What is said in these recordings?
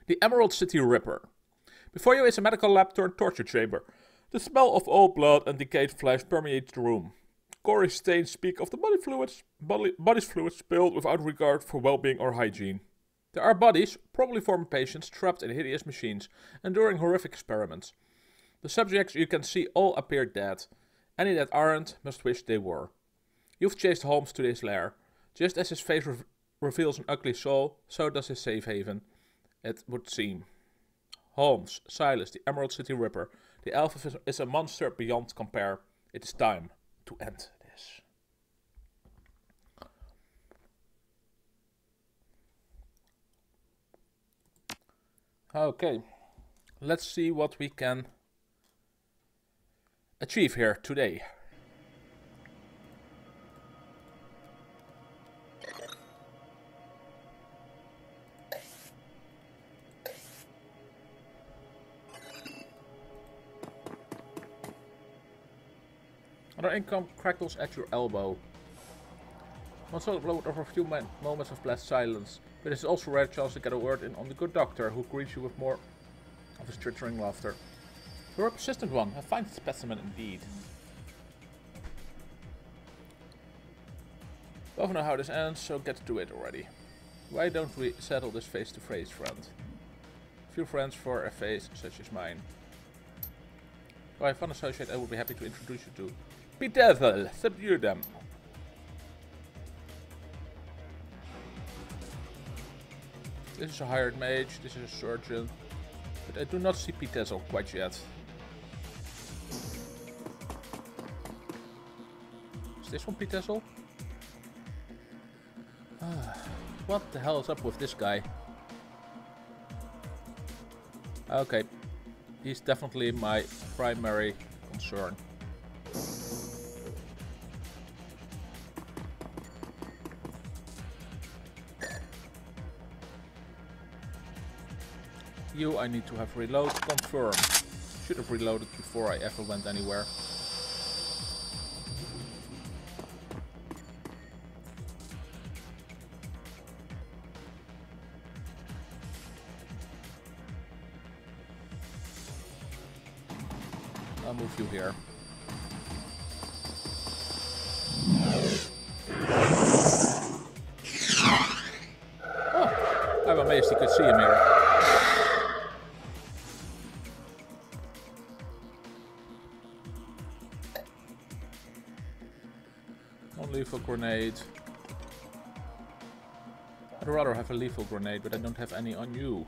The Emerald City Ripper. Before you is a medical lab turned torture chamber. The smell of old blood and decayed flesh permeates the room. Gory stains speak of the body's fluids spilled without regard for well-being or hygiene. There are bodies, probably former patients, trapped in hideous machines, enduring horrific experiments. The subjects you can see all appear dead. Any that aren't must wish they were. You've chased Holmes to this lair. Just as his face reveals an ugly soul, so does his safe haven, it would seem. Holmes, Silas, the Emerald City Ripper. The elf is a monster beyond compare. It is time to end this. Okay, let's see what we can achieve here today. Another income crackles at your elbow. One solid blow over a few moments of blessed silence, but it is also a rare chance to get a word in on the good doctor, who greets you with more of his twittering laughter. You're a persistent one, a fine specimen indeed. Both know how this ends, so get to it already. Why don't we settle this face to face, friend? Few friends for a face such as mine. If I have one associate, I will be happy to introduce you to. Bedevil, subdue them. This is a hired mage, this is a surgeon, but I do not see Petezel quite yet. Is this one Petezel? What the hell is up with this guy? Okay, he's definitely my primary concern. You, I need to have reload, confirm. Should have reloaded before I ever went anywhere. I'll move you here. Oh, I'm amazed you could see him here. Non-lethal grenade. I'd rather have a lethal grenade, but I don't have any on you.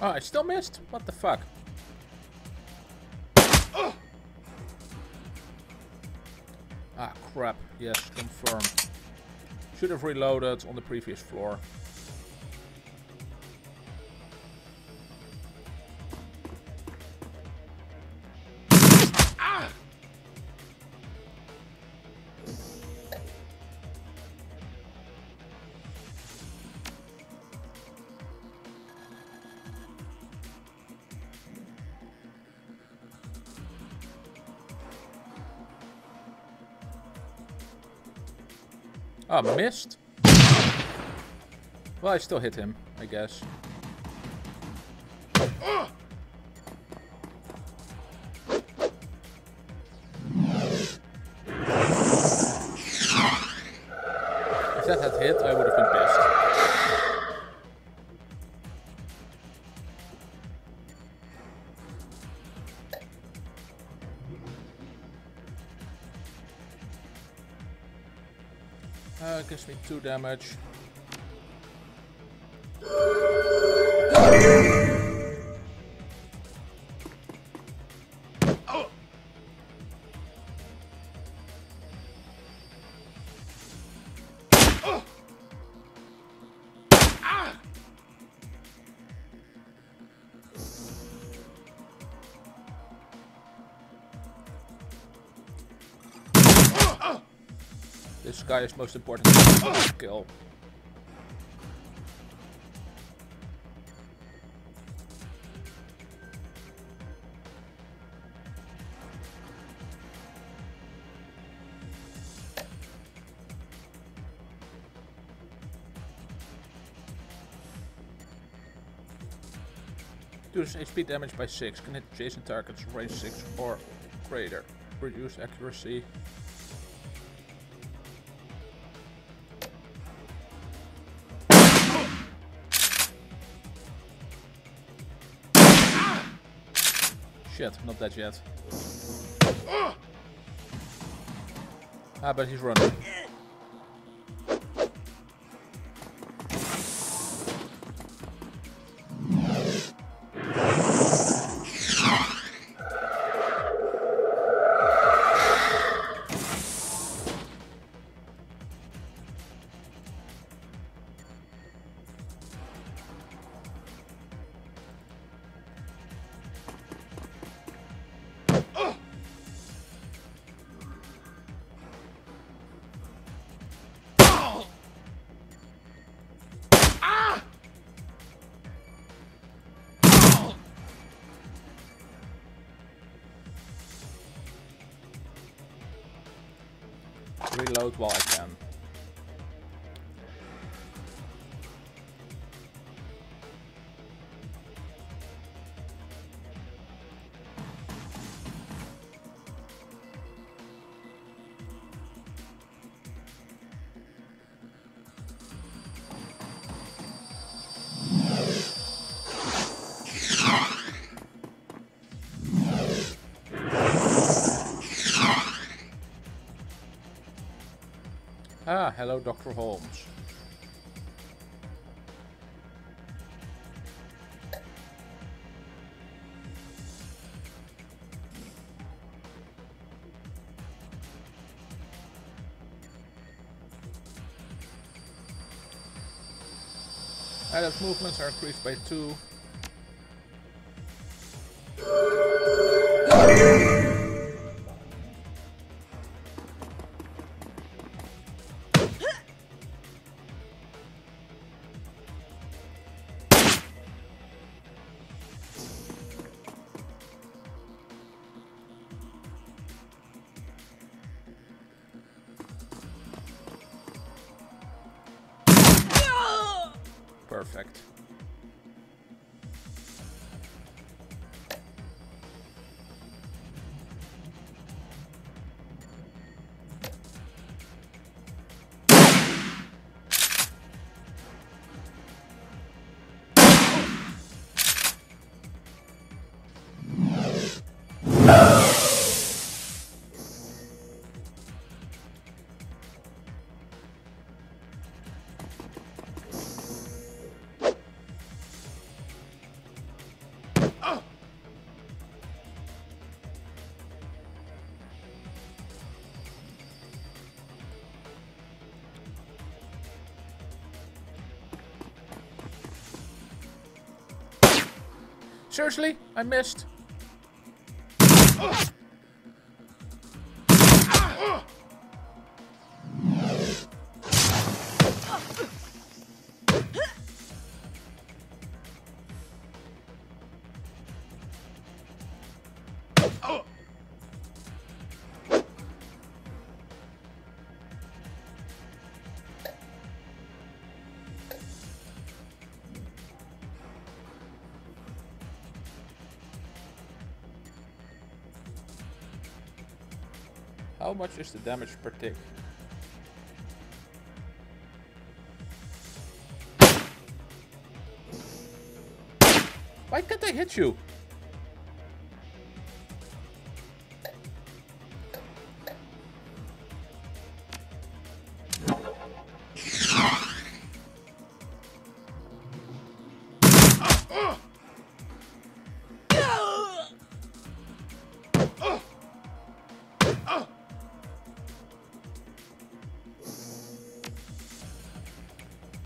Oh, I still missed? What the fuck? Ah, crap. Yes, confirmed. Should have reloaded on the previous floor. Ah! Ah, missed? Well, I still hit him, I guess. If that had hit, I would have been pissed. Gives me 2 damage. This guy is most important to kill. Reduces HP damage by 6. Can hit adjacent targets range 6 or greater. Reduce accuracy. Shit, not dead yet. Ah, but he's running. Reload while I can. Ah, hello, Dr. Holmes. Adam's movements are increased by 2. Perfect. Seriously? I missed. How much is the damage per tick? Why can't I hit you?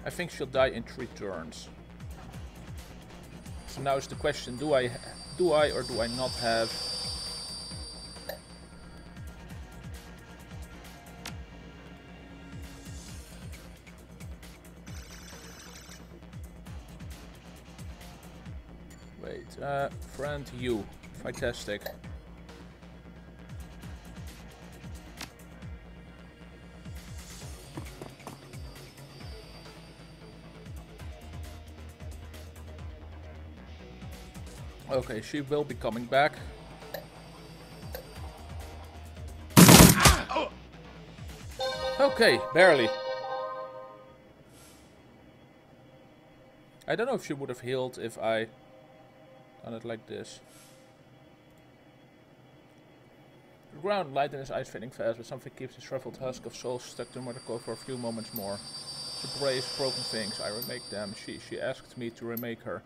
I think she'll die in 3 turns. So now is the question, do I or do I not have... Wait, friend you. Fantastic. Okay, she will be coming back. Okay, barely. I don't know if she would have healed if I done it like this. The ground, light in his eyes fading fast, but something keeps his shriveled husk of soul stuck to Mordecai for a few moments more. She braves broken things, I remake them. She asked me to remake her.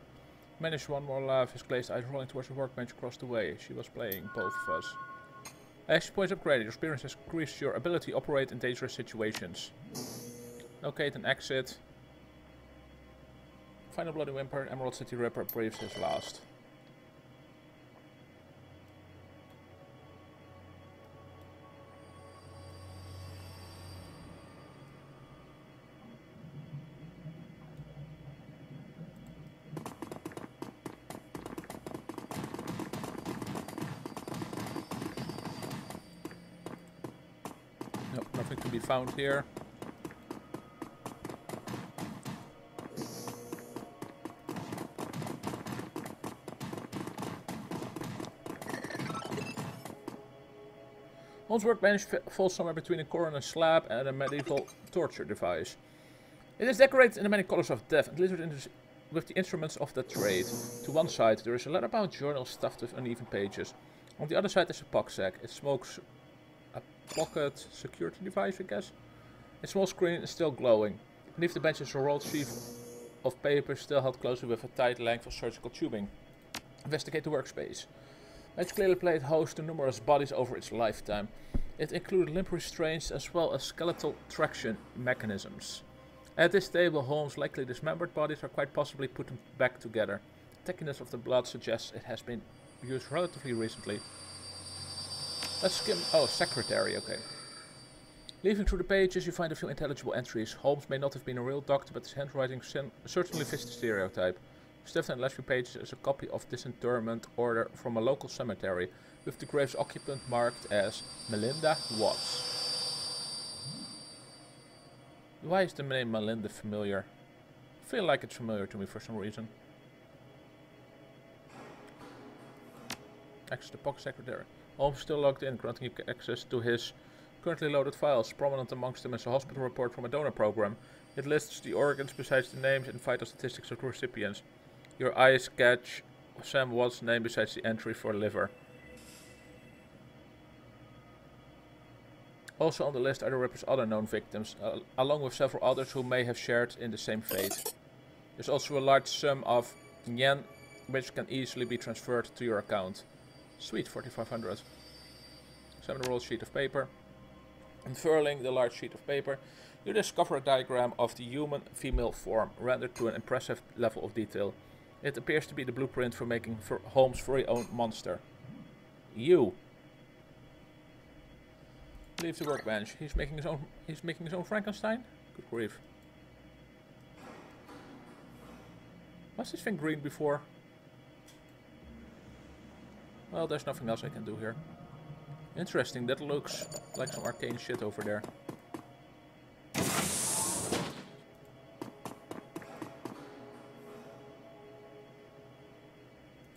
Managed one more laugh, his glazed eyes rolling towards the workbench across the way. She was playing, both of us. As points upgraded, your experience has increased your ability to operate in dangerous situations. Locate and exit. Find a bloody whimper, Emerald City Ripper breathes his last. Nope, nothing to be found here. Holmes' workbench falls somewhere between a coroner's slab and a medieval torture device. It is decorated in the many colors of death and glittered with the instruments of the trade. To one side there is a leather-bound journal stuffed with uneven pages. On the other side is a pock sack. It smokes a pocket security device, I guess. A small screen is still glowing. Beneath the bench is a rolled sheaf of paper still held closely with a tight length of surgical tubing. Investigate the workspace. Bench clearly played host to numerous bodies over its lifetime. It included limb restraints as well as skeletal traction mechanisms. At this table, Holmes' likely dismembered bodies are quite possibly put back together. The tackiness of the blood suggests it has been used relatively recently. Let's skim. Oh, secretary, okay. Leafing through the pages, you find a few intelligible entries. Holmes may not have been a real doctor, but his handwriting certainly fits the stereotype. Stuffed in the last few pages is a copy of disinterment order from a local cemetery, with the grave's occupant marked as Melinda Watts. Why is the name Melinda familiar? I feel like it's familiar to me for some reason. Access the pocket secretary. Holmes still logged in, granting you access to his currently loaded files. Prominent amongst them is a hospital report from a donor program. It lists the organs besides the names and vital statistics of the recipients. Your eyes catch Sam Watts' name besides the entry for liver. Also on the list are the Ripper's other known victims, along with several others who may have shared in the same fate. There's also a large sum of yen, which can easily be transferred to your account. Sweet, 4,500. Examine the rolled sheet of paper. Unfurling the large sheet of paper, you discover a diagram of the human female form, rendered to an impressive level of detail. It appears to be the blueprint for making Holmes' very own monster. You. Leave the workbench. He's making his own Frankenstein? Good grief. Was this thing green before? Well, there's nothing else I can do here. Interesting, that looks like some arcane shit over there.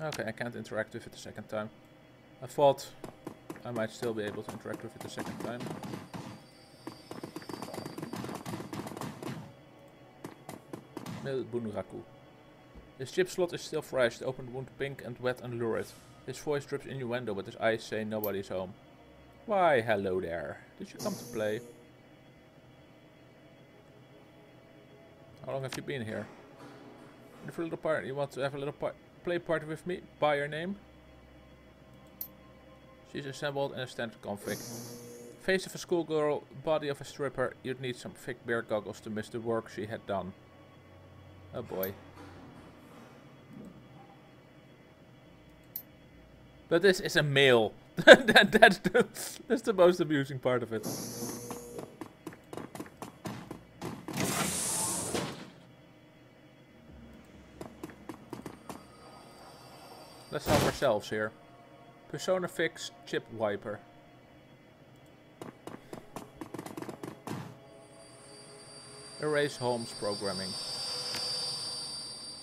Okay, I can't interact with it the second time. I thought I might still be able to interact with it the second time. Bunraku. His chip slot is still fresh, the open wound pink and wet and lurid. His voice drips innuendo, but his eyes say nobody's home. Why, hello there. Did you come to play? How long have you been here? For a little party. You want to have a little play party with me? By your name? She's assembled in a standard config. Face of a schoolgirl, body of a stripper. You'd need some thick bear goggles to miss the work she had done. Oh boy. But this is a male. that's the most amusing part of it. Let's help ourselves here. Persona Fix Chip Wiper. Erase Holmes programming.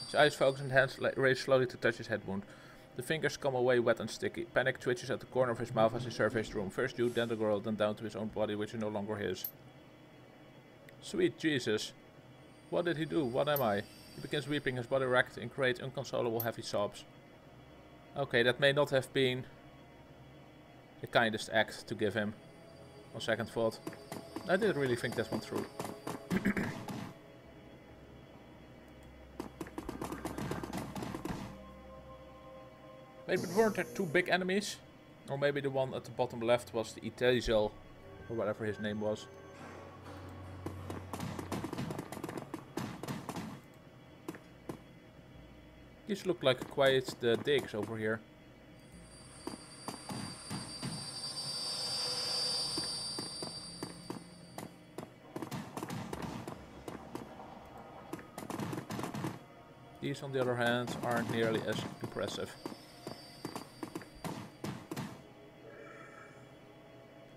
His eyes focus and hands raise slowly to touch his head wound. The fingers come away wet and sticky. Panic twitches at the corner of his mouth as he surveys the room. First you, then the girl, then down to his own body, which is no longer his. Sweet Jesus. What did he do? What am I? He begins weeping, his body racked in great, inconsolable, heavy sobs. Okay, that may not have been the kindest act to give him. On second thought. I didn't really think that one through. Maybe weren't there two big enemies? Or maybe the one at the bottom left was the Itazel, or whatever his name was. These look like quite the digs over here. These, on the other hand, aren't nearly as impressive.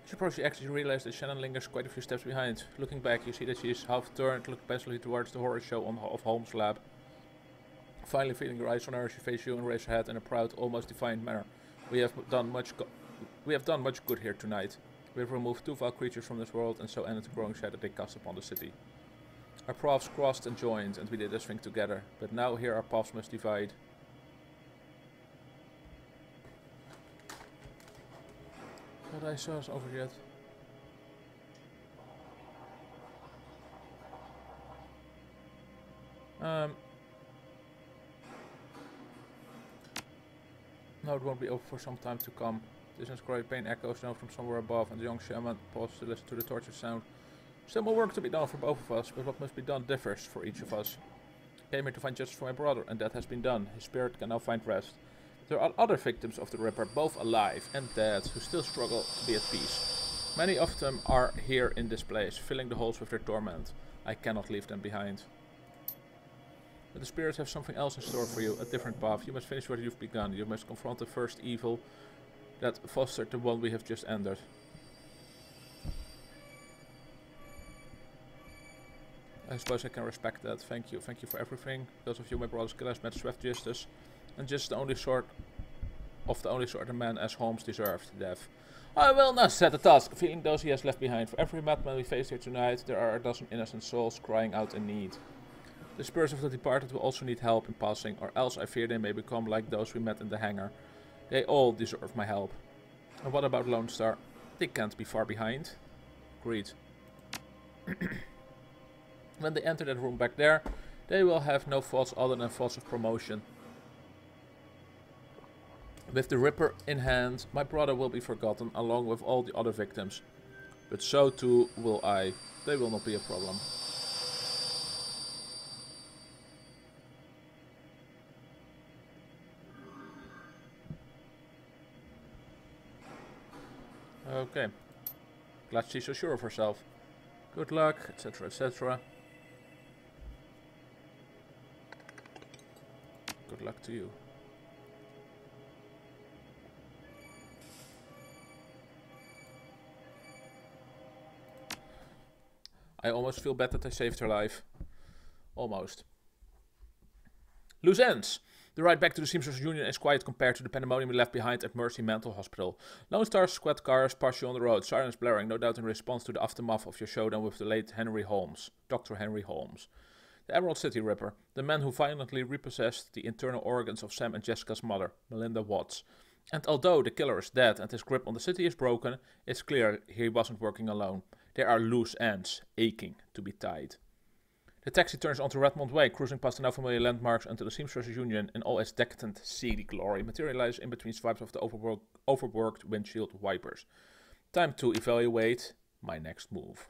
As you approach the exit, you realize that Shannon lingers quite a few steps behind. Looking back, you see that she is half turned, looking pensively towards the horror show of Holmes' lab. Finally, feeling your eyes on her, she faces you and raises her head in a proud, almost defiant manner. We have done much good here tonight. We have removed two vile creatures from this world, and so ended the growing shadow they cast upon the city. Our paths crossed and joined, and we did this thing together. But now here our paths must divide. But I saw us over yet. No, it won't be over for some time to come. Distant great pain echoes now from somewhere above, and the young shaman pauses to listen to the tortured sound. Still more work to be done for both of us, but what must be done differs for each of us. I came here to find justice for my brother, and that has been done. His spirit can now find rest. There are other victims of the Ripper, both alive and dead, who still struggle to be at peace. Many of them are here in this place, filling the holes with their torment. I cannot leave them behind. But the spirits have something else in store for you, a different path. You must finish what you've begun. You must confront the first evil that fostered the one we have just entered. I suppose I can respect that. Thank you. Thank you for everything. Those of you, my brother's killers, met swift justice. And just the only sort of man as Holmes deserved death. I will not set the task, feeling those he has left behind. For every madman we face here tonight, there are a dozen innocent souls crying out in need. The spirits of the departed will also need help in passing, or else I fear they may become like those we met in the hangar. They all deserve my help. And what about Lone Star? They can't be far behind. Agreed. When they enter that room back there, they will have no thoughts other than thoughts of promotion. With the Ripper in hand, my brother will be forgotten along with all the other victims. But so too will I. They will not be a problem. Okay. Glad she's so sure of herself. Good luck, etc, etc. Good luck to you. I almost feel bad that I saved her life. Almost. Loose ends. The ride back to the Seamsters Union is quiet compared to the pandemonium we left behind at Mercy Mental Hospital. Lone Star's squad cars pass you on the road, sirens blaring, no doubt in response to the aftermath of your showdown with the late Henry Holmes, Dr. Henry Holmes. The Emerald City Ripper, the man who violently repossessed the internal organs of Sam and Jessica's mother, Melinda Watts. And although the killer is dead and his grip on the city is broken, it's clear he wasn't working alone. There are loose ends, aching to be tied. The taxi turns onto Redmond Way, cruising past the now familiar landmarks until the Seamsters Union in all its decadent, seedy glory materializes in between swipes of the overworked windshield wipers. Time to evaluate my next move.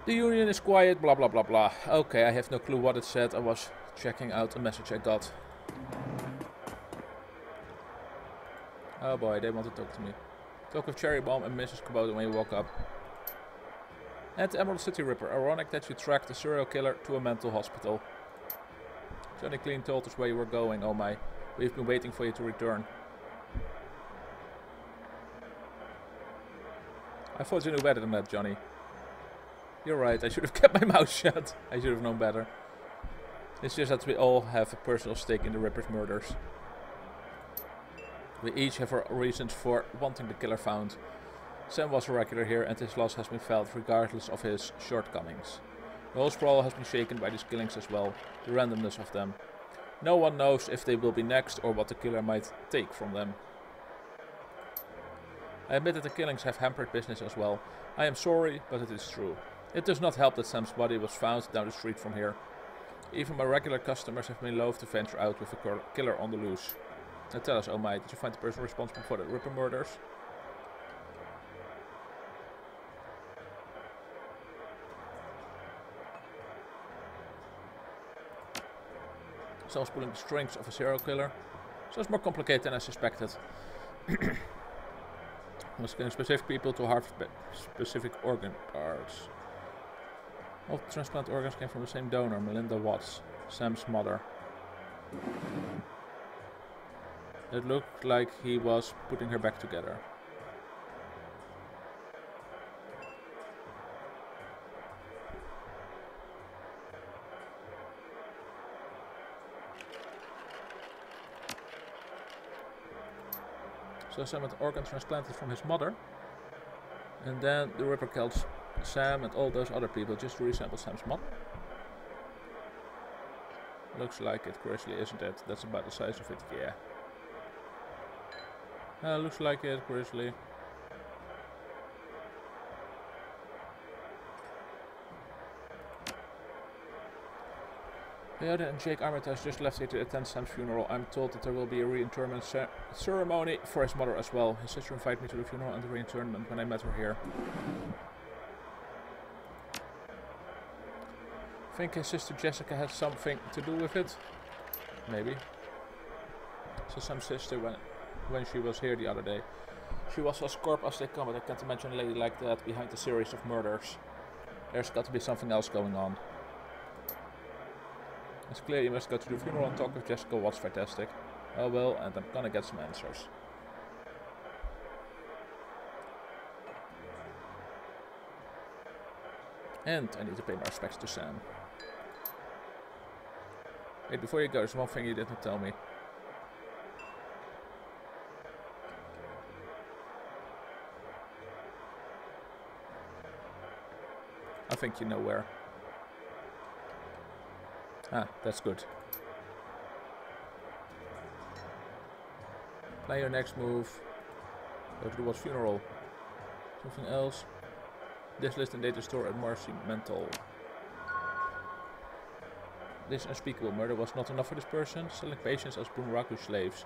The Union is quiet, blah blah blah blah. Okay, I have no clue what it said. I was checking out a message I got. Oh boy, they want to talk to me. Talk with Cherry Bomb and Mrs. Kubota when you walk up. And the Emerald City Ripper. Ironic that you tracked the serial killer to a mental hospital. Johnny Clean told us where you were going, oh my. We've been waiting for you to return. I thought you knew better than that, Johnny. You're right, I should have kept my mouth shut. I should have known better. It's just that we all have a personal stake in the Ripper's murders. We each have our reasons for wanting the killer found. Sam was a regular here and his loss has been felt regardless of his shortcomings. The whole sprawl has been shaken by these killings as well, the randomness of them. No one knows if they will be next or what the killer might take from them. I admit that the killings have hampered business as well. I am sorry, but it is true. It does not help that Sam's body was found down the street from here. Even my regular customers have been loath to venture out with a killer on the loose. Now tell us, oh my, did you find the person responsible for the Ripper murders? Someone's pulling the strings of a serial killer. So it's more complicated than I suspected. I was killing specific people to harvest specific organ parts. All transplant organs came from the same donor, Melinda Watts, Sam's mother. It looked like he was putting her back together. So Sam had organ transplanted from his mother. And then the Ripper killed Sam and all those other people just to resemble Sam's mother. Looks like it, Grizzly, isn't it? That's about the size of it, yeah. Looks like it, Grizzly. Leota and Jake Armitage just left here to attend Sam's funeral. I'm told that there will be a reinterment ceremony for his mother as well. His sister invited me to the funeral and the reinterment when I met her here. I think his sister Jessica has something to do with it. Maybe. So Sam's sister, when she was here the other day, she was as corp as they come, but I can't imagine a lady like that behind a series of murders. There's got to be something else going on. It's clear you must go to the funeral and talk with Jessica. What's fantastic. Oh well, and I'm gonna get some answers. And I need to pay my respects to Sam. Wait, before you go, there's one thing you did not tell me. I think you know where. Ah, that's good. Plan your next move. Go to the Watts funeral. Something else. This list and data store at Marcy Mental. This unspeakable murder was not enough for this person, selling patients as Bunraku slaves.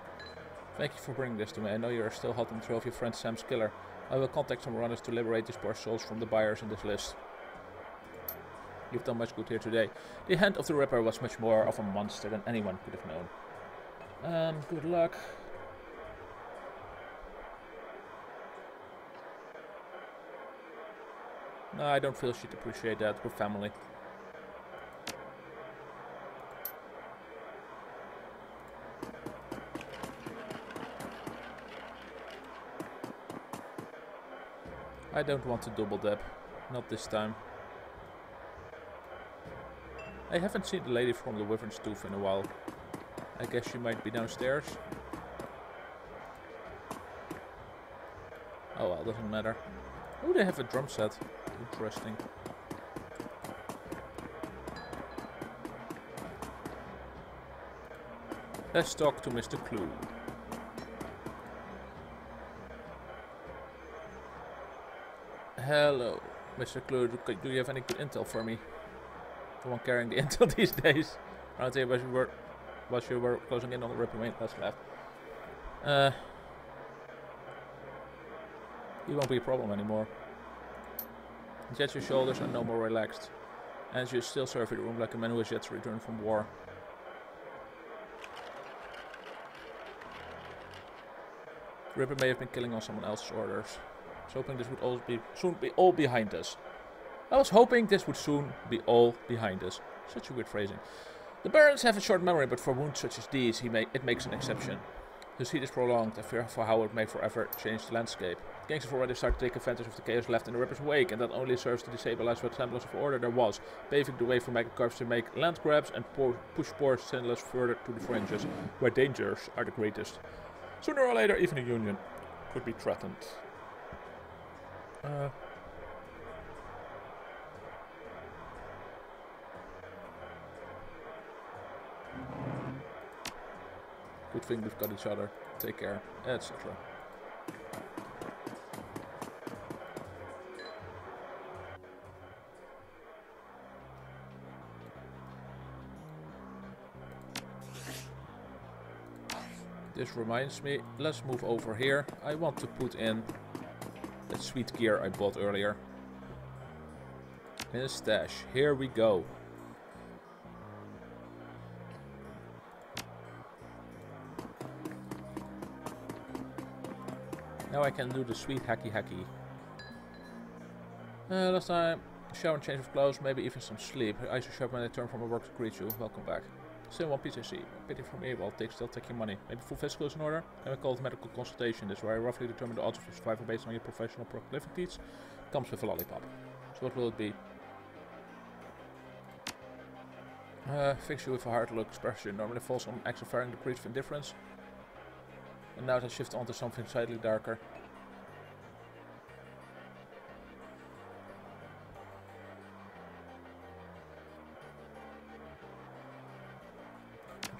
Thank you for bringing this to me. I know you are still hot on the trail of your friend Sam's killer. I will contact some runners to liberate these poor souls from the buyers in this list. You've done much good here today. The hand of the Ripper was much more of a monster than anyone could have known. Good luck. No, I don't feel she'd appreciate that. We're family. I don't want to double dip. Not this time. I haven't seen the lady from the Wyvern's Tooth in a while. I guess she might be downstairs. Oh well, doesn't matter. Oh, they have a drum set. Interesting. Let's talk to Mr. Clue. Hello, Mr. Clue. Do you have any good intel for me? The one carrying the intel these days. Around here, was you were closing in on the Ripper main that's left. He won't be a problem anymore. And yet your shoulders are no more relaxed, and you still survey the room like a man who has yet to return from war. Ripper may have been killing on someone else's orders. I was hoping this would soon be all behind us. I was hoping this would soon be all behind us. Such a weird phrasing. The Barons have a short memory, but for wounds such as these, it makes an exception. The siege is prolonged, I fear for how it may forever change the landscape. Gangs have already started to take advantage of the chaos left in the Ripper's wake, and that only serves to destabilize what semblance of order there was, paving the way for megacorps to make land grabs and push poor sinners further to the fringes, where dangers are the greatest. Sooner or later, even the Union could be threatened. Good thing we've got each other. Take care, etc. This reminds me, let's move over here. I want to put in that sweet gear I bought earlier. In a stash. Here we go. Now I can do the sweet hacky. Last time, shower and change of clothes, maybe even some sleep. I should shop when I turn from my work to greet you. Welcome back. Still one piece I see. Pity from me, well, still take your money. Maybe full physical is in order? Can we call it medical consultation? This is where I roughly determine the odds of your survival based on your professional proclivities. Comes with a lollipop. So what will it be? Fix you with a hard look expression. Normally falls on acts of varying degrees of indifference. And now it has shifted onto something slightly darker.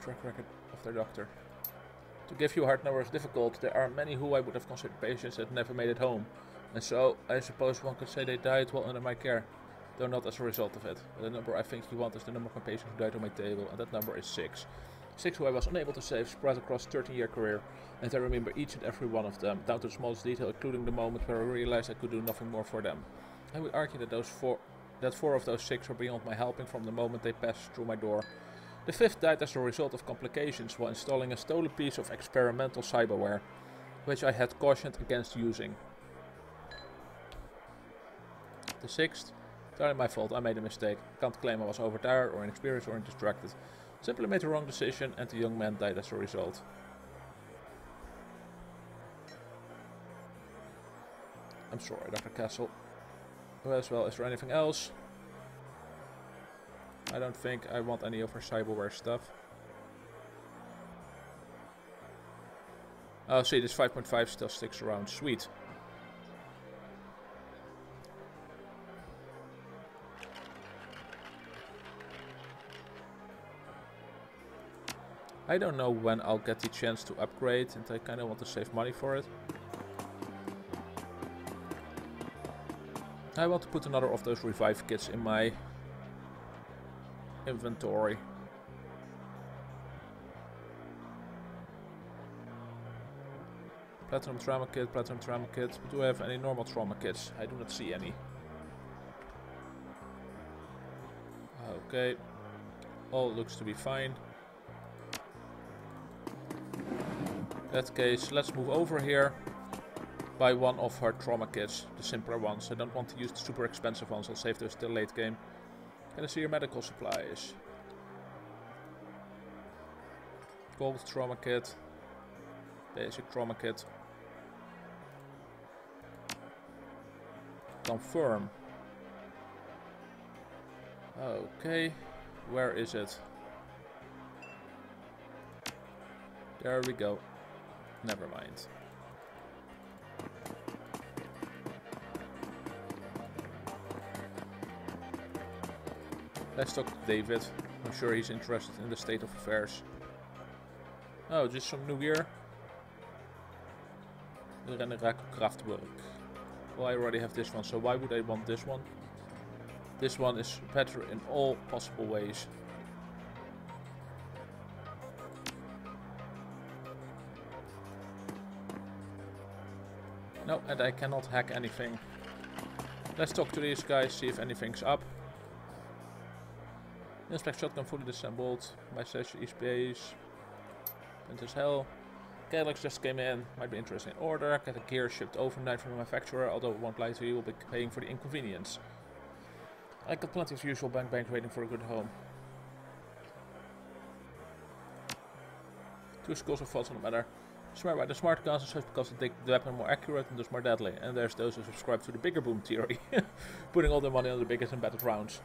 Track record of their doctor. To give you a hard number is difficult. There are many who I would have considered patients that never made it home. And so, I suppose one could say they died while under my care. Though not as a result of it. But the number I think you want is the number of my patients who died on my table. And that number is 6. 6 who I was unable to save, spread across a 13-year career. And I remember each and every one of them, down to the smallest detail, including the moment where I realized I could do nothing more for them. I would argue that four of those 6 were beyond my helping from the moment they passed through my door. The 5th died as a result of complications while installing a stolen piece of experimental cyberware, which I had cautioned against using. The 6th, entirely my fault, I made a mistake. Can't claim I was overtired or inexperienced or distracted. Simply made the wrong decision and the young man died as a result. I'm sorry, Dr. Castle. As well, is there anything else? I don't think I want any of her cyberware stuff. Oh, see, this 5.5 still sticks around. Sweet. I don't know when I'll get the chance to upgrade, and I kind of want to save money for it. I want to put another of those revive kits in my inventory. Platinum trauma kit, platinum trauma kit. Do I have any normal trauma kits? I do not see any. Okay. All looks to be fine. In that case, let's move over here. Buy one of her trauma kits, the simpler ones. I don't want to use the super expensive ones, I'll save those till late game. Can I see your medical supplies? Gold trauma kit. Basic trauma kit. Confirm. Okay, where is it? There we go. Never mind. Let's talk to David. I'm sure he's interested in the state of affairs. Oh, just some new gear. Kraftwerk. Well, I already have this one, so why would I want this one? This one is better in all possible ways. No, and I cannot hack anything. Let's talk to these guys, see if anything's up. Inspect shotgun fully disassembled. My session is base. Print as hell. Cadillacs just came in. Might be interesting order. Get a gear shipped overnight from the manufacturer, although it won't lie to you, will be paying for the inconvenience. I got plenty of usual bank waiting for a good home. 2 schools of thoughts on the matter. Swear by the smart guns just because they make the weapon more accurate and thus more deadly. And there's those who subscribe to the bigger boom theory, putting all their money on the biggest and better rounds.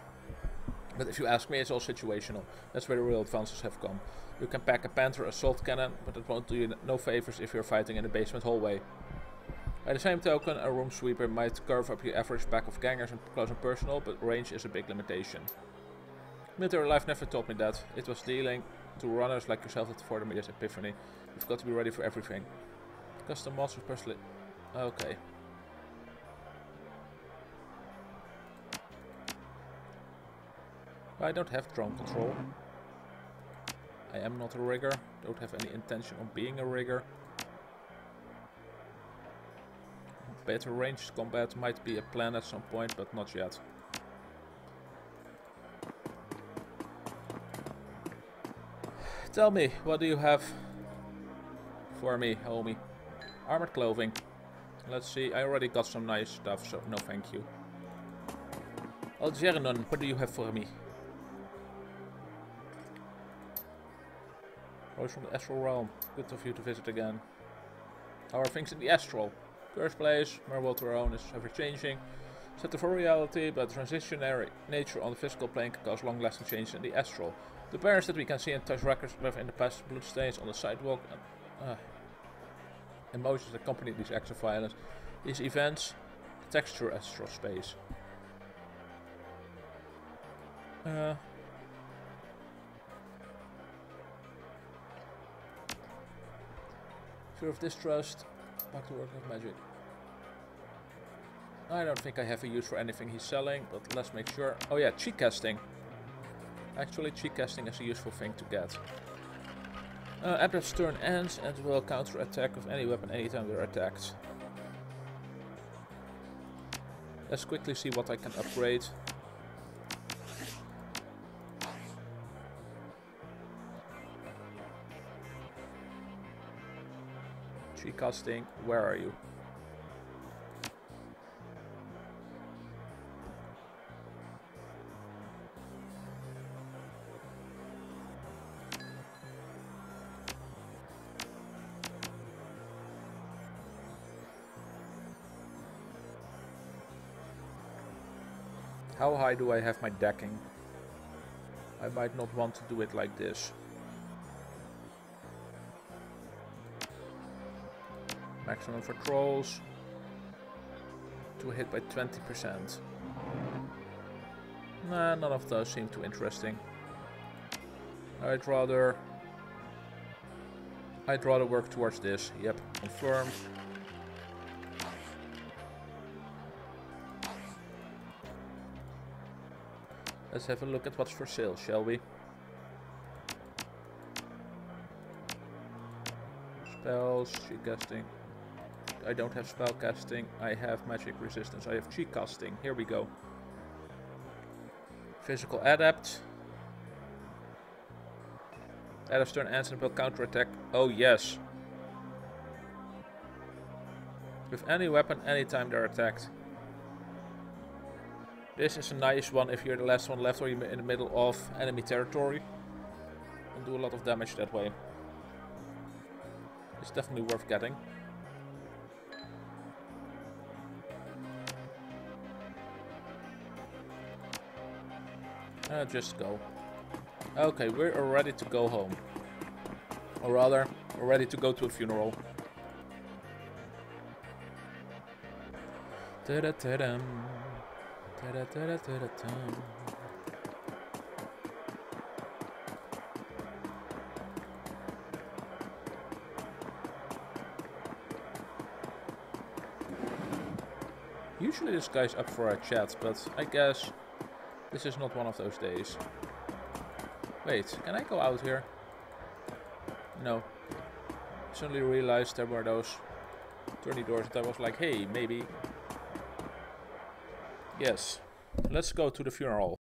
But if you ask me, it's all situational. That's where the real advances have come. You can pack a Panther assault cannon, but it won't do you no favors if you're fighting in a basement hallway. By the same token, a room sweeper might carve up your average pack of gangers and close and personal, but range is a big limitation. Military life never taught me that. It was dealing to runners like yourself at the 40 meters epiphany. You've got to be ready for everything. Custom mods especially. Okay. I don't have drone control. I am not a rigger. Don't have any intention of being a rigger. Better ranged combat might be a plan at some point, but not yet. Tell me, what do you have for me, homie? Armored clothing. Let's see, I already got some nice stuff, so no thank you. Algernon, what do you have for me? Rose from the Astral Realm. Good of you to visit again. How are things in the Astral? Cursed place, where world our own is ever changing. Set for reality, but transitionary nature on the physical plane can cause long-lasting changes in the Astral. The barriers that we can see and touch records of in the past, bloodstains on the sidewalk, and emotions that accompany these acts of violence. These events, texture astral space. Fear of distrust, back to work of magic. I don't think I have a use for anything he's selling, but let's make sure. Oh yeah, cheek casting. Actually, cheek casting is a useful thing to get. Adept's turn ends and will counter attack with any weapon anytime they're attacked. Let's quickly see what I can upgrade. Cheek casting, where are you? How high do I have my decking? I might not want to do it like this. Maximum for trolls. To hit by 20%. Nah, none of those seem too interesting. I'd rather work towards this. Yep, confirm. Let's have a look at what's for sale, shall we? Spells, cheek casting. I don't have spell casting. I have magic resistance. I have cheek casting. Here we go. Physical adept. Adept's turn ends and will counter attack. Oh yes. With any weapon, anytime they're attacked. This is a nice one if you're the last one left or you're in the middle of enemy territory. And do a lot of damage that way. It's definitely worth getting. Just go. Okay, we're ready to go home. Or rather, we're ready to go to a funeral. Ta-da-ta-dum. Ta-da-ta-da-ta-da-tum. Usually this guy's up for a chat, but I guess this is not one of those days. Wait, can I go out here? No. Suddenly realized there were those turny doors and I was like, hey, maybe. Yes. Let's go to the funeral.